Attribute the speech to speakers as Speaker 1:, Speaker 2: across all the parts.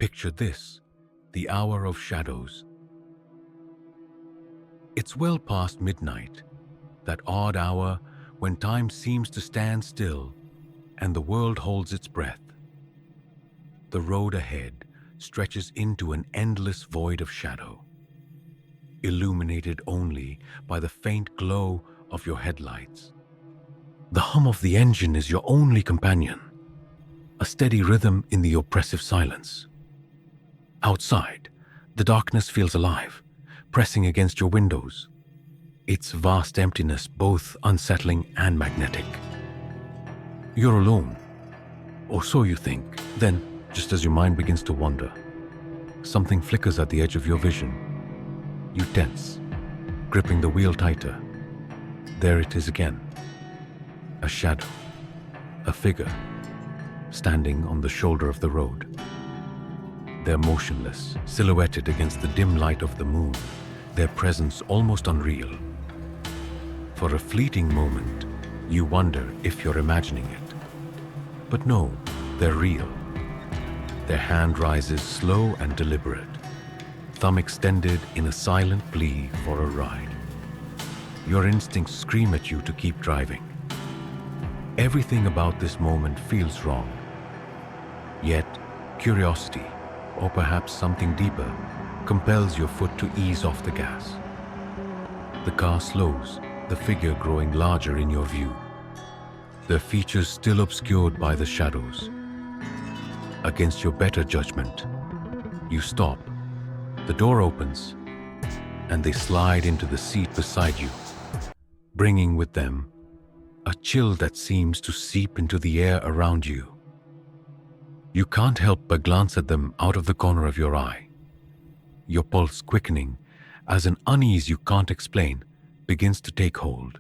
Speaker 1: Picture this, the hour of shadows. It's well past midnight, that odd hour when time seems to stand still and the world holds its breath. The road ahead stretches into an endless void of shadow, illuminated only by the faint glow of your headlights. The hum of the engine is your only companion, a steady rhythm in the oppressive silence. Outside, the darkness feels alive, pressing against your windows, its vast emptiness both unsettling and magnetic. You're alone, or so you think. Then, just as your mind begins to wander, something flickers at the edge of your vision. You tense, gripping the wheel tighter. There it is again. A shadow, a figure, standing on the shoulder of the road. They're motionless, silhouetted against the dim light of the moon, their presence almost unreal. For a fleeting moment, you wonder if you're imagining it. But no, they're real. Their hand rises slow and deliberate, thumb extended in a silent plea for a ride. Your instincts scream at you to keep driving. Everything about this moment feels wrong. Yet, curiosity, or perhaps something deeper, compels your foot to ease off the gas. The car slows, the figure growing larger in your view, their features still obscured by the shadows. Against your better judgment, you stop. The door opens, and they slide into the seat beside you, bringing with them a chill that seems to seep into the air around you. You can't help but glance at them out of the corner of your eye, your pulse quickening as an unease you can't explain begins to take hold.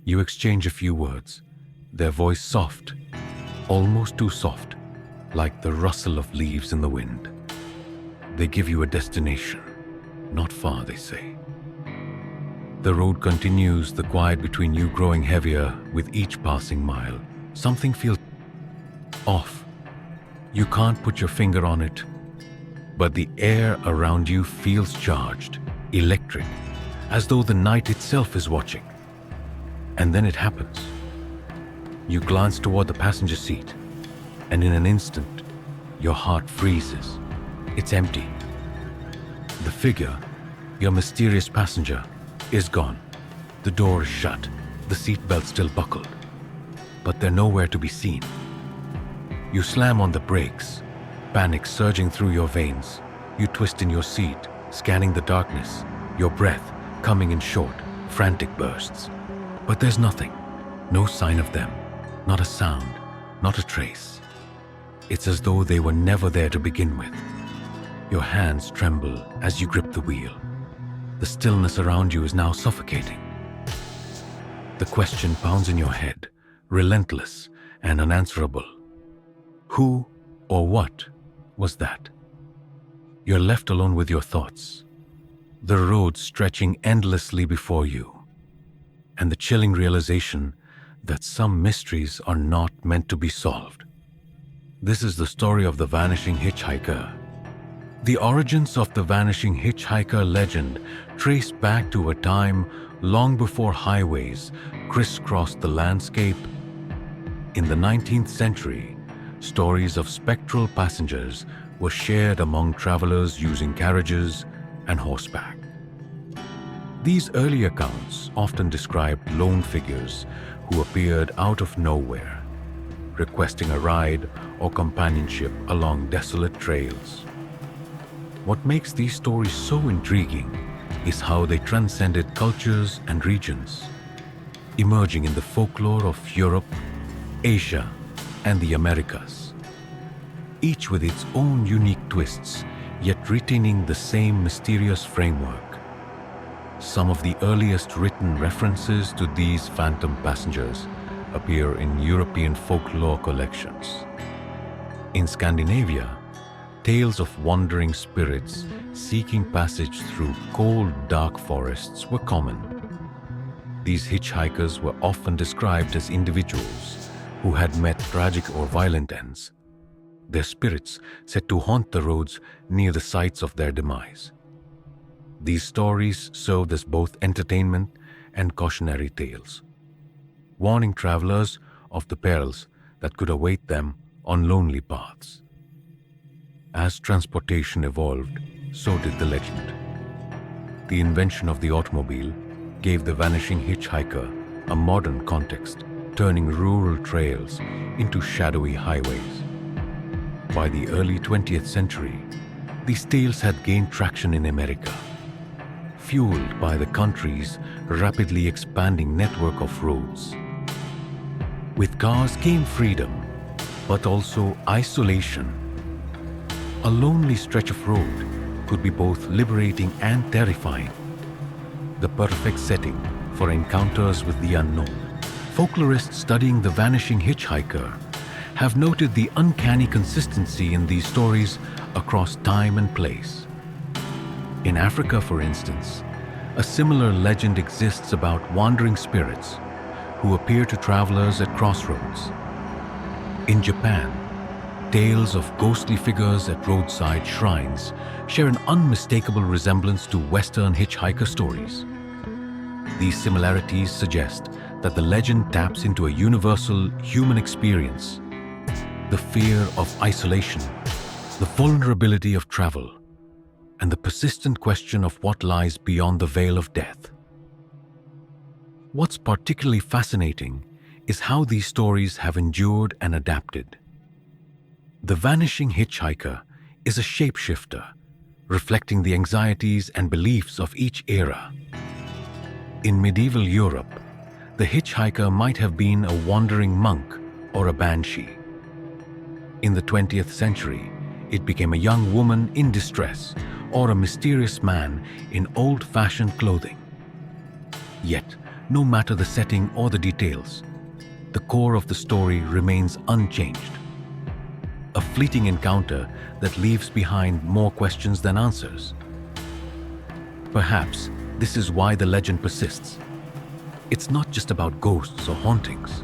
Speaker 1: You exchange a few words, their voice soft, almost too soft, like the rustle of leaves in the wind. They give you a destination, not far, they say. The road continues, the quiet between you growing heavier with each passing mile. Something feels off. You can't put your finger on it, but the air around you feels charged, electric, as though the night itself is watching. And then it happens. You glance toward the passenger seat, and in an instant, your heart freezes. It's empty. The figure, your mysterious passenger, is gone. The door is shut, the seatbelt still buckled, but they're nowhere to be seen. You slam on the brakes, panic surging through your veins. You twist in your seat, scanning the darkness, your breath coming in short, frantic bursts. But there's nothing, no sign of them, not a sound, not a trace. It's as though they were never there to begin with. Your hands tremble as you grip the wheel. The stillness around you is now suffocating. The question pounds in your head, relentless and unanswerable. Who or what was that? You're left alone with your thoughts, the road stretching endlessly before you, and the chilling realization that some mysteries are not meant to be solved. This is the story of the Vanishing Hitchhiker. The origins of the Vanishing Hitchhiker legend trace back to a time long before highways crisscrossed the landscape. In the 19th century, stories of spectral passengers were shared among travelers using carriages and horseback. These early accounts often described lone figures who appeared out of nowhere, requesting a ride or companionship along desolate trails. What makes these stories so intriguing is how they transcended cultures and regions, emerging in the folklore of Europe, Asia, and the Americas, each with its own unique twists, yet retaining the same mysterious framework. Some of the earliest written references to these phantom passengers appear in European folklore collections. In Scandinavia, tales of wandering spirits seeking passage through cold, dark forests were common. These hitchhikers were often described as individuals who had met tragic or violent ends, their spirits said to haunt the roads near the sites of their demise. These stories served as both entertainment and cautionary tales, warning travelers of the perils that could await them on lonely paths. As transportation evolved, so did the legend. The invention of the automobile gave the vanishing hitchhiker a modern context, turning rural trails into shadowy highways. By the early 20th century, these tales had gained traction in America, fueled by the country's rapidly expanding network of roads. With cars came freedom, but also isolation. A lonely stretch of road could be both liberating and terrifying, the perfect setting for encounters with the unknown. Folklorists studying the vanishing hitchhiker have noted the uncanny consistency in these stories across time and place. In Africa, for instance, a similar legend exists about wandering spirits who appear to travelers at crossroads. In Japan, tales of ghostly figures at roadside shrines share an unmistakable resemblance to Western hitchhiker stories. These similarities suggest that the legend taps into a universal human experience: the fear of isolation, the vulnerability of travel, and the persistent question of what lies beyond the veil of death. What's particularly fascinating is how these stories have endured and adapted. The vanishing hitchhiker is a shapeshifter, reflecting the anxieties and beliefs of each era. In medieval Europe, the hitchhiker might have been a wandering monk or a banshee. In the 20th century, it became a young woman in distress or a mysterious man in old-fashioned clothing. Yet, no matter the setting or the details, the core of the story remains unchanged. A fleeting encounter that leaves behind more questions than answers. Perhaps this is why the legend persists. It's not just about ghosts or hauntings.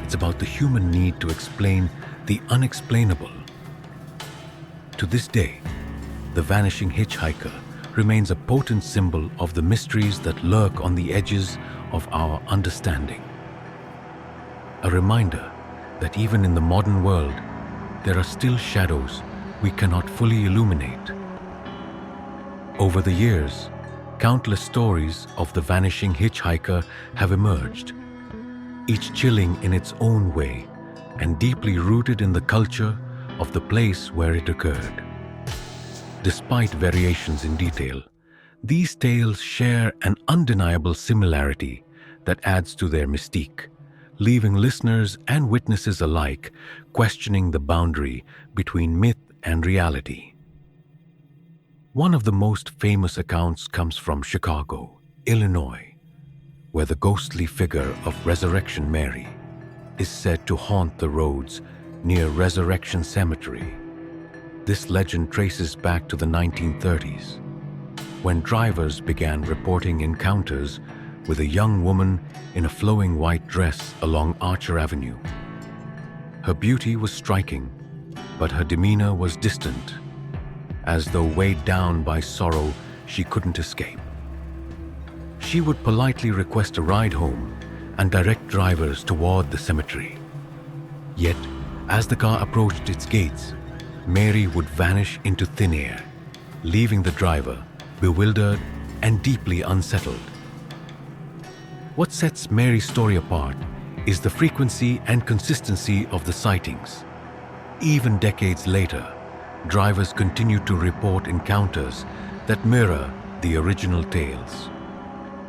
Speaker 1: It's about the human need to explain the unexplainable. To this day, the vanishing hitchhiker remains a potent symbol of the mysteries that lurk on the edges of our understanding. A reminder that even in the modern world, there are still shadows we cannot fully illuminate. Over the years, countless stories of the vanishing hitchhiker have emerged, each chilling in its own way and deeply rooted in the culture of the place where it occurred. Despite variations in detail, these tales share an undeniable similarity that adds to their mystique, leaving listeners and witnesses alike questioning the boundary between myth and reality. One of the most famous accounts comes from Chicago, Illinois, where the ghostly figure of Resurrection Mary is said to haunt the roads near Resurrection Cemetery. This legend traces back to the 1930s, when drivers began reporting encounters with a young woman in a flowing white dress along Archer Avenue. Her beauty was striking, but her demeanor was distant, as though weighed down by sorrow she couldn't escape. She would politely request a ride home and direct drivers toward the cemetery. Yet, as the car approached its gates, Mary would vanish into thin air, leaving the driver bewildered and deeply unsettled. What sets Mary's story apart is the frequency and consistency of the sightings. Even decades later, drivers continue to report encounters that mirror the original tales.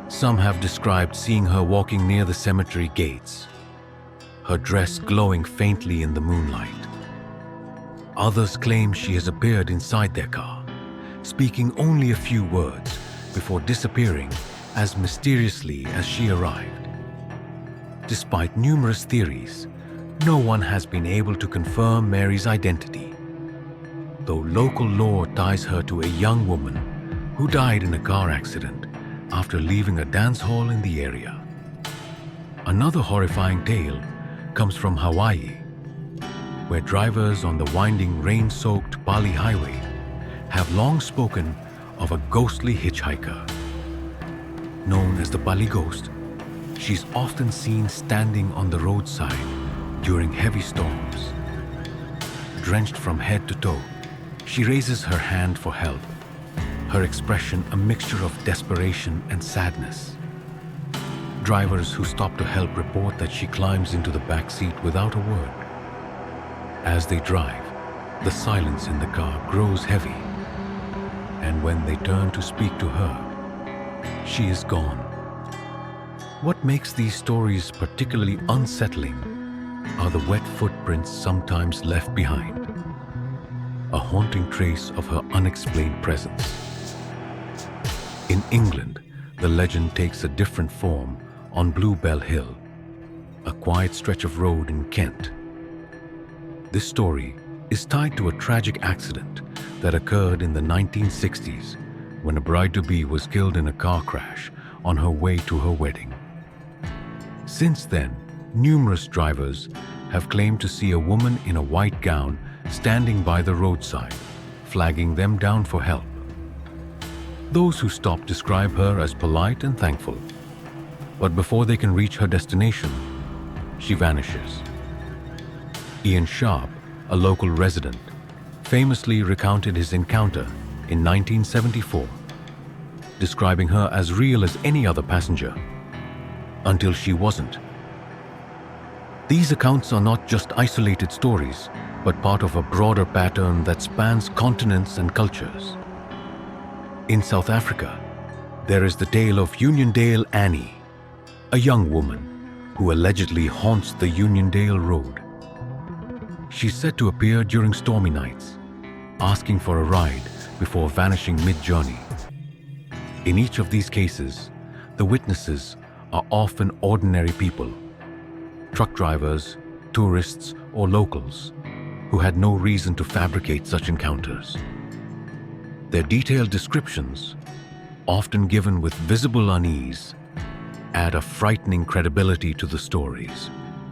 Speaker 1: Some have described seeing her walking near the cemetery gates, her dress glowing faintly in the moonlight. Others claim she has appeared inside their car, speaking only a few words before disappearing as mysteriously as she arrived. Despite numerous theories, no one has been able to confirm Mary's identity, though local lore ties her to a young woman who died in a car accident after leaving a dance hall in the area. Another horrifying tale comes from Hawaii. where drivers on the winding rain-soaked Bali highway have long spoken of a ghostly hitchhiker. Known as the Bali Ghost, she's often seen standing on the roadside during heavy storms. Drenched from head to toe, she raises her hand for help, her expression a mixture of desperation and sadness. Drivers who stop to help report that she climbs into the back seat without a word. As they drive, the silence in the car grows heavy, and when they turn to speak to her, she is gone. What makes these stories particularly unsettling are the wet footprints sometimes left behind, a haunting trace of her unexplained presence. In England, the legend takes a different form on Bluebell Hill, a quiet stretch of road in Kent. This story is tied to a tragic accident that occurred in the 1960s when a bride-to-be was killed in a car crash on her way to her wedding. Since then, numerous drivers have claimed to see a woman in a white gown standing by the roadside, flagging them down for help. Those who stop describe her as polite and thankful, but before they can reach her destination, she vanishes. Ian Sharp, a local resident, famously recounted his encounter in 1974, describing her as real as any other passenger, until she wasn't. These accounts are not just isolated stories, but part of a broader pattern that spans continents and cultures. In South Africa, there is the tale of Uniondale Annie, a young woman who allegedly haunts the Uniondale Road. She's said to appear during stormy nights, asking for a ride before vanishing mid-journey. In each of these cases, the witnesses are often ordinary people, truck drivers, tourists, or locals who had no reason to fabricate such encounters. Their detailed descriptions, often given with visible unease, add a frightening credibility to the stories.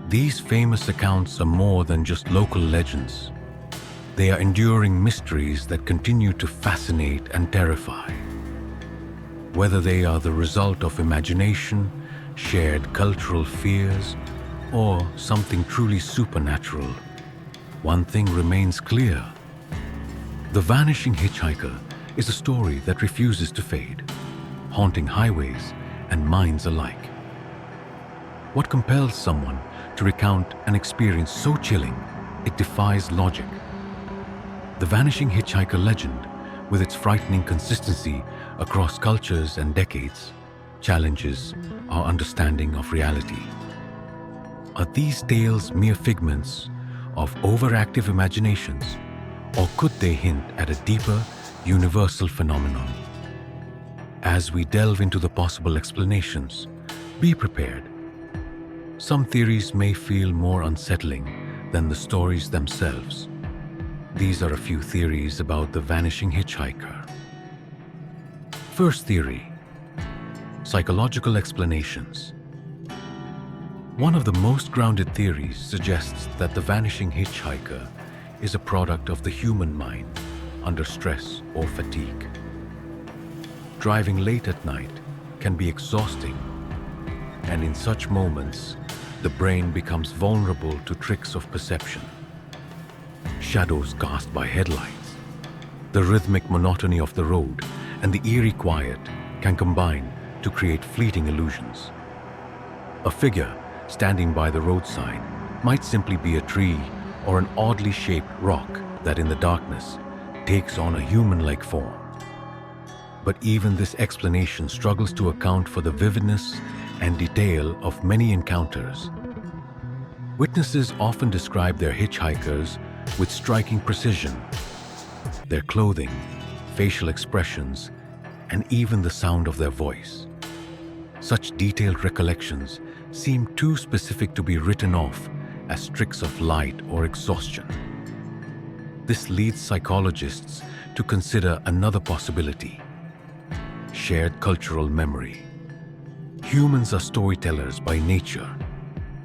Speaker 1: These famous accounts are more than just local legends. They are enduring mysteries that continue to fascinate and terrify. Whether they are the result of imagination, shared cultural fears, or something truly supernatural, one thing remains clear. The Vanishing Hitchhiker is a story that refuses to fade, haunting highways and minds alike. What compels someone to recount an experience so chilling it defies logic? The Vanishing Hitchhiker legend, with its frightening consistency across cultures and decades, challenges our understanding of reality. Are these tales mere figments of overactive imaginations, or could they hint at a deeper, universal phenomenon? As we delve into the possible explanations, be prepared. Some theories may feel more unsettling than the stories themselves. These are a few theories about the Vanishing Hitchhiker. First theory: psychological explanations. One of the most grounded theories suggests that the Vanishing Hitchhiker is a product of the human mind under stress or fatigue. Driving late at night can be exhausting, and in such moments, the brain becomes vulnerable to tricks of perception. Shadows cast by headlights, the rhythmic monotony of the road, and the eerie quiet can combine to create fleeting illusions. A figure standing by the roadside might simply be a tree or an oddly shaped rock that in the darkness takes on a human-like form. But even this explanation struggles to account for the vividness and detail of many encounters. Witnesses often describe their hitchhikers with striking precision. Their clothing, facial expressions, and even the sound of their voice. Such detailed recollections seem too specific to be written off as tricks of light or exhaustion. This leads psychologists to consider another possibility: shared cultural memory. Humans are storytellers by nature,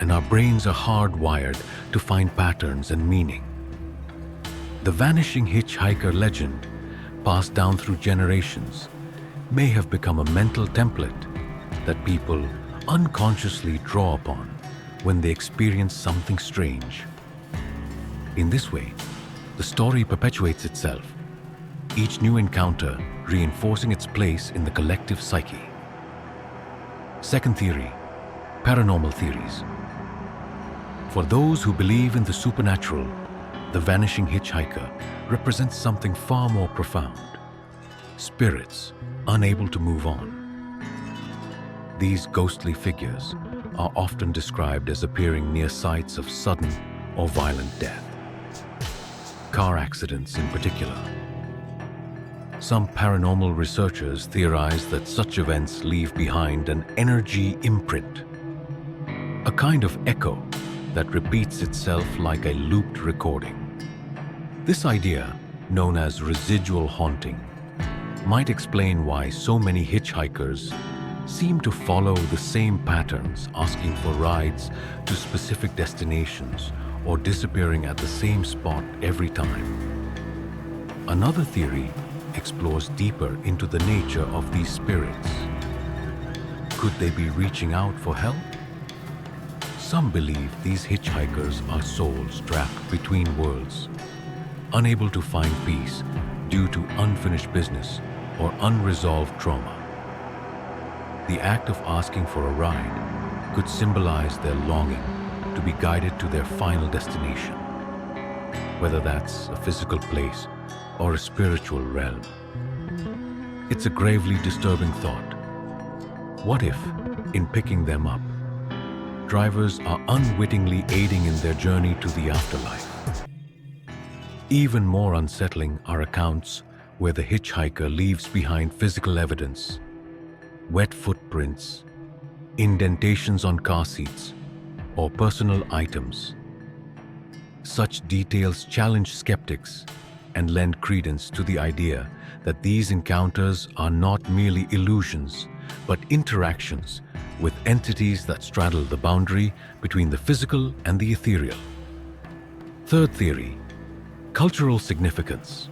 Speaker 1: and our brains are hardwired to find patterns and meaning. The Vanishing Hitchhiker legend, passed down through generations, may have become a mental template that people unconsciously draw upon when they experience something strange. In this way, the story perpetuates itself, each new encounter reinforcing its place in the collective psyche. Second theory, paranormal theories. For those who believe in the supernatural, the Vanishing Hitchhiker represents something far more profound: spirits unable to move on. These ghostly figures are often described as appearing near sites of sudden or violent death, car accidents in particular. Some paranormal researchers theorize that such events leave behind an energy imprint, a kind of echo that repeats itself like a looped recording. This idea, known as residual haunting, might explain why so many hitchhikers seem to follow the same patterns, asking for rides to specific destinations or disappearing at the same spot every time. Another theory explores deeper into the nature of these spirits. Could they be reaching out for help? Some believe these hitchhikers are souls trapped between worlds, unable to find peace due to unfinished business or unresolved trauma. The act of asking for a ride could symbolize their longing to be guided to their final destination, whether that's a physical place or a spiritual realm. It's a gravely disturbing thought. What if, in picking them up, drivers are unwittingly aiding in their journey to the afterlife? Even more unsettling are accounts where the hitchhiker leaves behind physical evidence: wet footprints, indentations on car seats, or personal items. Such details challenge skeptics and lend credence to the idea that these encounters are not merely illusions, but interactions with entities that straddle the boundary between the physical and the ethereal. Third theory, cultural significance.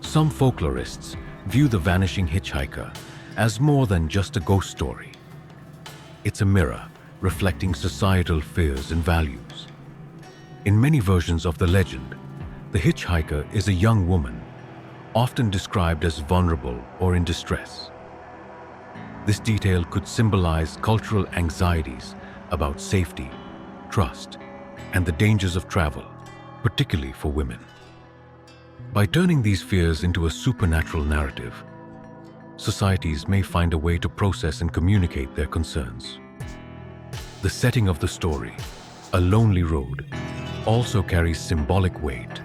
Speaker 1: Some folklorists view the Vanishing Hitchhiker as more than just a ghost story. It's a mirror reflecting societal fears and values. In many versions of the legend, the hitchhiker is a young woman, often described as vulnerable or in distress. This detail could symbolize cultural anxieties about safety, trust, and the dangers of travel, particularly for women. By turning these fears into a supernatural narrative, societies may find a way to process and communicate their concerns. The setting of the story, a lonely road, also carries symbolic weight.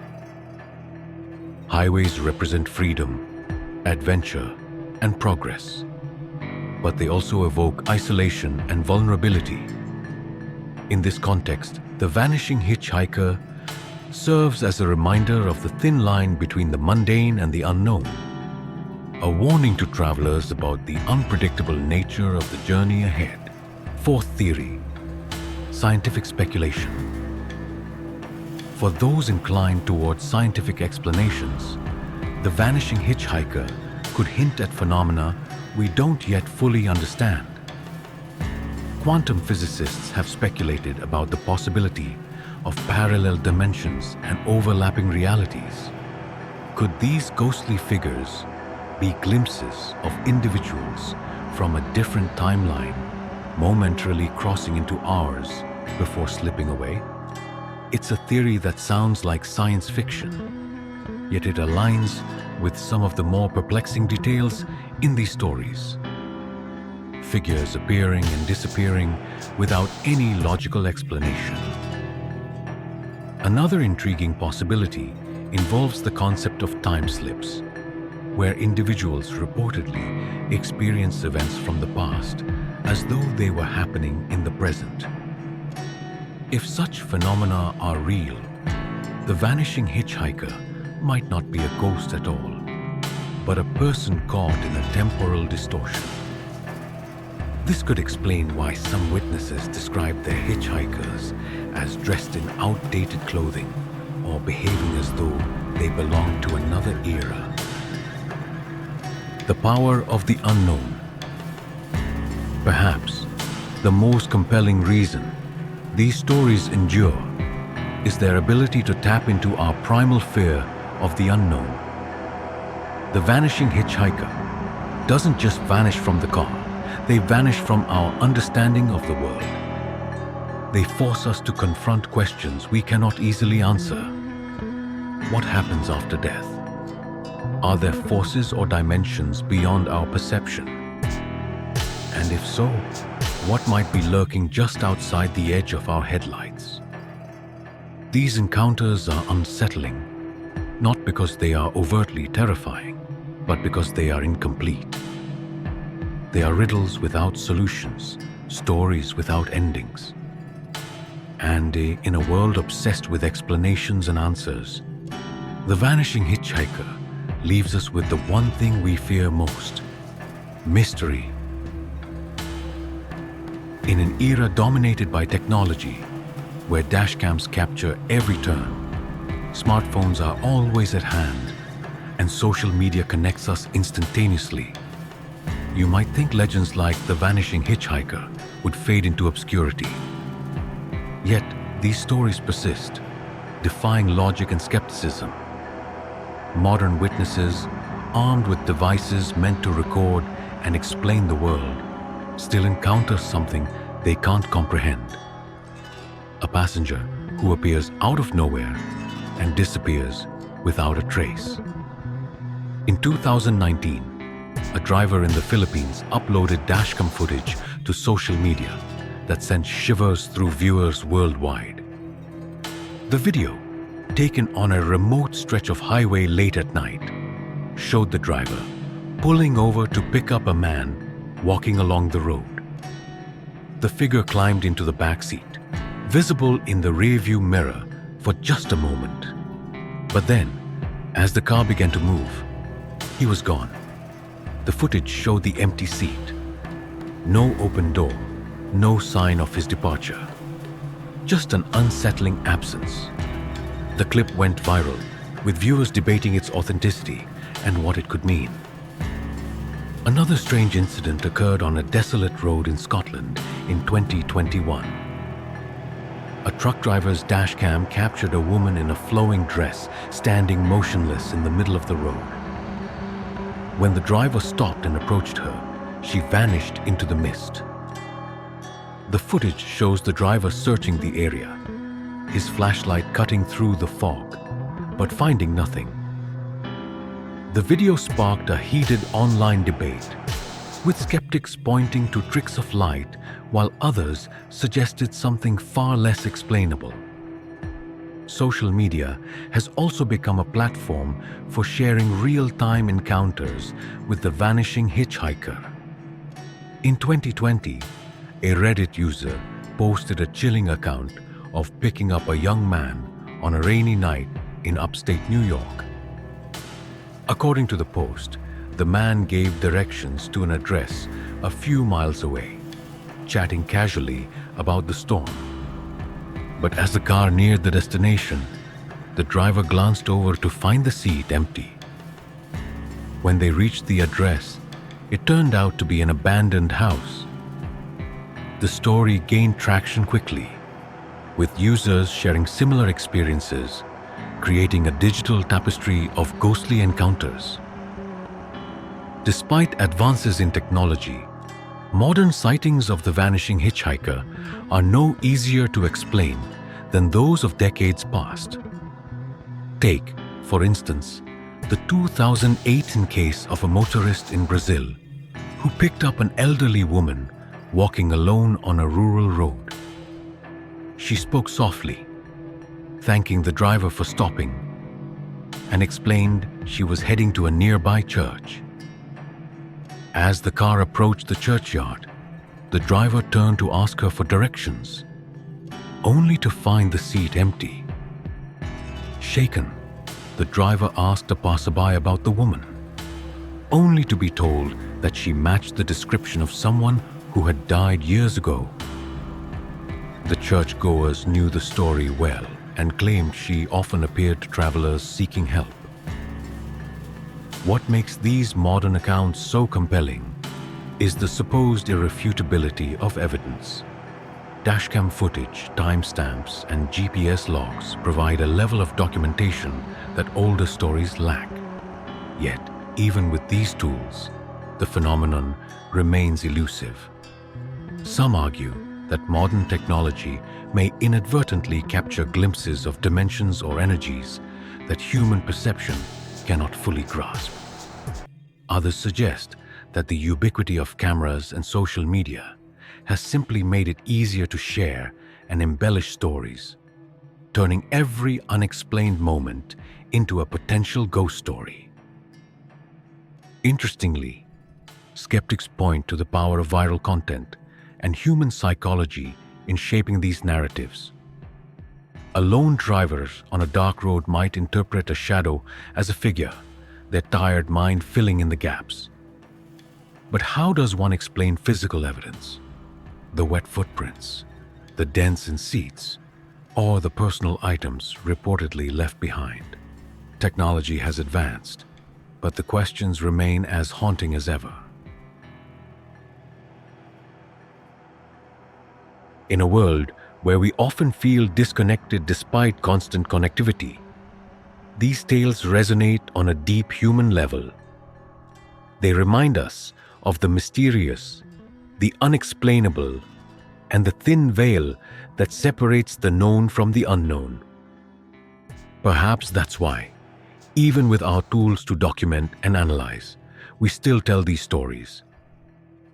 Speaker 1: Highways represent freedom, adventure, and progress, but they also evoke isolation and vulnerability. In this context, the Vanishing Hitchhiker serves as a reminder of the thin line between the mundane and the unknown, a warning to travelers about the unpredictable nature of the journey ahead. Fourth theory, scientific speculation. For those inclined towards scientific explanations, the Vanishing Hitchhiker could hint at phenomena we don't yet fully understand. Quantum physicists have speculated about the possibility of parallel dimensions and overlapping realities. Could these ghostly figures be glimpses of individuals from a different timeline, momentarily crossing into ours before slipping away? It's a theory that sounds like science fiction, yet it aligns with some of the more perplexing details in these stories. Figures appearing and disappearing without any logical explanation. Another intriguing possibility involves the concept of time slips, where individuals reportedly experience events from the past as though they were happening in the present. If such phenomena are real, the Vanishing Hitchhiker might not be a ghost at all, but a person caught in a temporal distortion. This could explain why some witnesses describe their hitchhikers as dressed in outdated clothing or behaving as though they belong to another era. The power of the unknown. Perhaps the most compelling reason these stories endure is their ability to tap into our primal fear of the unknown. The vanishing hitchhiker doesn't just vanish from the car, they vanish from our understanding of the world. They force us to confront questions we cannot easily answer. What happens after death? Are there forces or dimensions beyond our perception? And if so, what might be lurking just outside the edge of our headlights? These encounters are unsettling, not because they are overtly terrifying, but because they are incomplete. They are riddles without solutions, stories without endings. And in a world obsessed with explanations and answers, the vanishing hitchhiker leaves us with the one thing we fear most: mystery. In an era dominated by technology, where dashcams capture every turn, smartphones are always at hand, and social media connects us instantaneously, you might think legends like the vanishing hitchhiker would fade into obscurity. Yet, these stories persist, defying logic and skepticism. Modern witnesses, armed with devices meant to record and explain the world, still encounter something they can't comprehend. A passenger who appears out of nowhere and disappears without a trace. In 2019, a driver in the Philippines uploaded dashcam footage to social media that sent shivers through viewers worldwide. The video, taken on a remote stretch of highway late at night, showed the driver pulling over to pick up a man walking along the road. The figure climbed into the back seat, visible in the rearview mirror for just a moment. But then, as the car began to move, he was gone. The footage showed the empty seat. No open door, no sign of his departure. Just an unsettling absence. The clip went viral, with viewers debating its authenticity and what it could mean. Another strange incident occurred on a desolate road in Scotland in 2021. A truck driver's dashcam captured a woman in a flowing dress standing motionless in the middle of the road. When the driver stopped and approached her, she vanished into the mist. The footage shows the driver searching the area, his flashlight cutting through the fog, but finding nothing. The video sparked a heated online debate, with skeptics pointing to tricks of light while others suggested something far less explainable. Social media has also become a platform for sharing real-time encounters with the vanishing hitchhiker. In 2020, a Reddit user posted a chilling account of picking up a young man on a rainy night in upstate New York. According to the post, the man gave directions to an address a few miles away, chatting casually about the storm. But as the car neared the destination, the driver glanced over to find the seat empty. When they reached the address, it turned out to be an abandoned house. The story gained traction quickly, with users sharing similar experiences, creating a digital tapestry of ghostly encounters. Despite advances in technology, modern sightings of the vanishing hitchhiker are no easier to explain than those of decades past. Take, for instance, the 2018 case of a motorist in Brazil who picked up an elderly woman walking alone on a rural road. She spoke softly, thanking the driver for stopping, and explained she was heading to a nearby church. As the car approached the churchyard, the driver turned to ask her for directions, only to find the seat empty. Shaken, the driver asked a passerby about the woman, only to be told that she matched the description of someone who had died years ago. The churchgoers knew the story well and claimed she often appeared to travelers seeking help. What makes these modern accounts so compelling is the supposed irrefutability of evidence. Dashcam footage, timestamps, and GPS logs provide a level of documentation that older stories lack. Yet, even with these tools, the phenomenon remains elusive. Some argue that modern technology may inadvertently capture glimpses of dimensions or energies that human perception cannot fully grasp. Others suggest that the ubiquity of cameras and social media has simply made it easier to share and embellish stories, turning every unexplained moment into a potential ghost story. Interestingly, skeptics point to the power of viral content and human psychology in shaping these narratives. A lone driver on a dark road might interpret a shadow as a figure, their tired mind filling in the gaps. But how does one explain physical evidence? The wet footprints, the dents in seats, or the personal items reportedly left behind? Technology has advanced, but the questions remain as haunting as ever. In a world where we often feel disconnected despite constant connectivity, these tales resonate on a deep human level. They remind us of the mysterious, the unexplainable, and the thin veil that separates the known from the unknown. Perhaps that's why, even with our tools to document and analyze, we still tell these stories.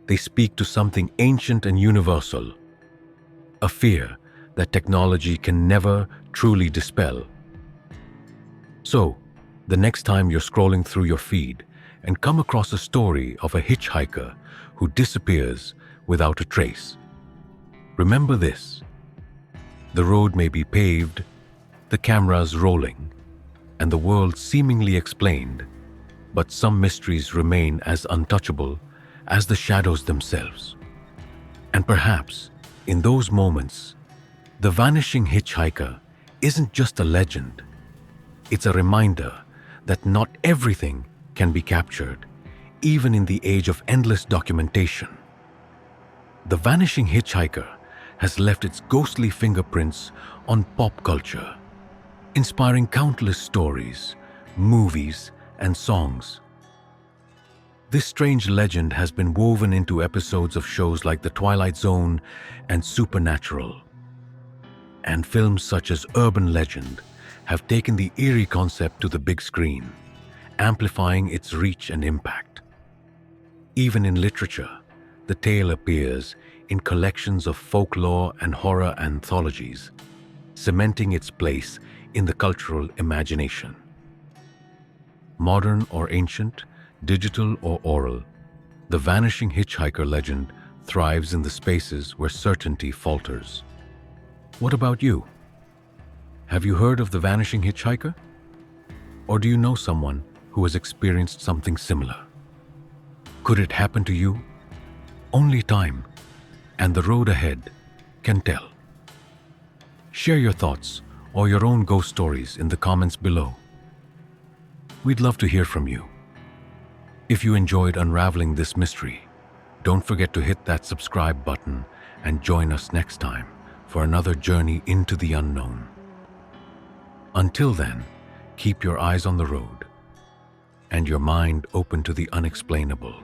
Speaker 1: They speak to something ancient and universal, a fear that technology can never truly dispel. So, the next time you're scrolling through your feed and come across a story of a hitchhiker who disappears without a trace, remember this: the road may be paved, the cameras rolling, and the world seemingly explained, but some mysteries remain as untouchable as the shadows themselves. And perhaps, in those moments, the vanishing hitchhiker isn't just a legend. It's a reminder that not everything can be captured, even in the age of endless documentation. The vanishing hitchhiker has left its ghostly fingerprints on pop culture, inspiring countless stories, movies, and songs. This strange legend has been woven into episodes of shows like The Twilight Zone and Supernatural. And films such as Urban Legend have taken the eerie concept to the big screen, amplifying its reach and impact. Even in literature, the tale appears in collections of folklore and horror anthologies, cementing its place in the cultural imagination. Modern or ancient, digital or oral, the vanishing hitchhiker legend thrives in the spaces where certainty falters. What about you? Have you heard of the vanishing hitchhiker? Or do you know someone who has experienced something similar? Could it happen to you? Only time and the road ahead can tell. Share your thoughts or your own ghost stories in the comments below. We'd love to hear from you. If you enjoyed unraveling this mystery, don't forget to hit that subscribe button and join us next time for another journey into the unknown. Until then, keep your eyes on the road and your mind open to the unexplainable.